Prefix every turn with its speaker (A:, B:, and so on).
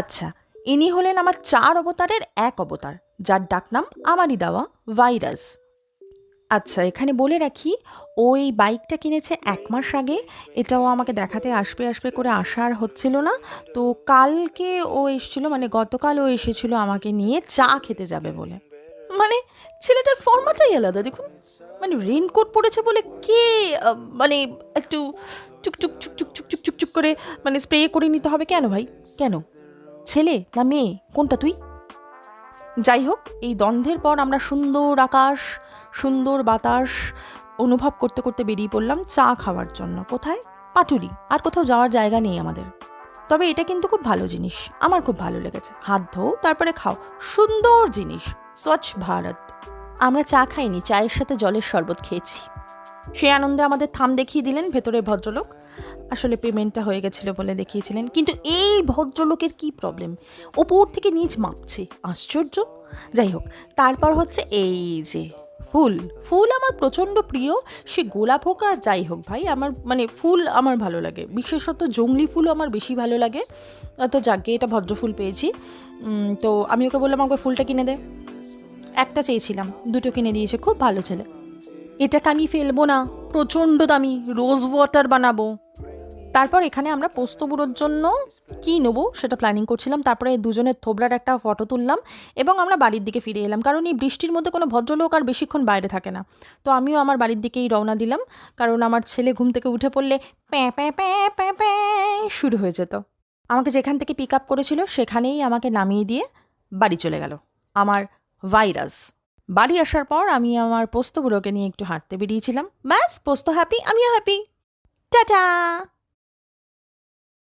A: আচ্ছা, ইনি হলেন আমার ৪ অবতারের এক অবতার, যার ডাকনাম আমারই দেওয়া ভাইরাস। আচ্ছা, এখানে বলে রাখি, ও এই বাইকটা কিনেছে ১ মাস আগে। এটাও আমাকে দেখাতে আসবে আসবে করে আসা আর হচ্ছিল না। তো কালকে ও এসেছিল, মানে গতকাল ও এসেছিল আমাকে নিয়ে চা খেতে যাবে বলে। মানে ছেলেটার ফর্মাটাই আলাদা দেখুন। মানে রেইনকোট পরেছে বলে কে মানে একটু চুকচুক চুকচুক চুকচুক চুকচুক করে মানে স্প্রে করে নিতে হবে কেন ভাই? কেন? ছেলে না মেয়ে, কোনটা তুই? যাই হোক, এই দ্বন্দ্বের পর আমরা সুন্দর আকাশ, সুন্দর বাতাস অনুভব করতে করতে বেরিয়ে পড়লাম চা খাওয়ার জন্য। কোথায়? পাটুলি। আর কোথাও যাওয়ার জায়গা নেই আমাদের। তবে এটা কিন্তু খুব ভালো জিনিস, আমার খুব ভালো লেগেছে। হাত ধোও তারপরে খাও, সুন্দর জিনিস, স্বচ্ছ ভারত। আমরা চা খাইনি, চায়ের সাথে জলের শরবত খেয়েছি। সেই আনন্দে আমাদের থাম দেখিয়ে দিলেন ভেতরে ভদ্রলোক। আসলে পেমেন্টটা হয়ে গেছিলো বলে দেখিয়েছিলেন। কিন্তু এই ভদ্রলোকের কি প্রবলেম, ওপর থেকে নিচ মাপছে, আশ্চর্য। যাই হোক, তারপর হচ্ছে এই যে ফুল। ফুল আমার প্রচণ্ড প্রিয়, সে গোলাপ হোক আর যাই হোক ভাই, আমার মানে ফুল আমার ভালো লাগে, বিশেষত জংলি ফুল আমার বেশি ভালো লাগে। তো যাকে এটা ভদ্র ফুল পেয়েছি। তো আমি ওকে বললাম আমাকে ফুলটা কিনে দে। একটা চেয়েছিলাম, দুটো কিনে দিয়েছে, খুব ভালো ছেলে। এটাকে আমি ফেলবো না, প্রচণ্ড দামি, রোজ ওয়াটার বানাবো। তারপর এখানে আমরা পোস্ত বুড়োর জন্য কী নেবো সেটা প্ল্যানিং করছিলাম। তারপরে দুজনের থোবরার একটা ফটো তুললাম এবং আমরা বাড়ির দিকে ফিরে এলাম, কারণ এই বৃষ্টির মধ্যে কোনো ভদ্রলোক আর বেশিক্ষণ বাইরে থাকে না। তো আমিও আমার বাড়ির দিকেই রওনা দিলাম, কারণ আমার ছেলে ঘুম থেকে উঠে পড়লে প্যাঁ প্যাঁ প্যাঁ প্যাঁ প্যাঁ শুরু হয়ে যেত। আমাকে যেখান থেকে পিক আপ করেছিল সেখানেই আমাকে নামিয়ে দিয়ে বাড়ি চলে গেল আমার ভাইরাস। বাড়ি আসার পর আমি আমার পোস্ত বুড়োকে নিয়ে একটু হাঁটতে বেরিয়েছিলাম। ব্যাস, পোস্ত হ্যাপি, আমিও হ্যাপি। টাটা।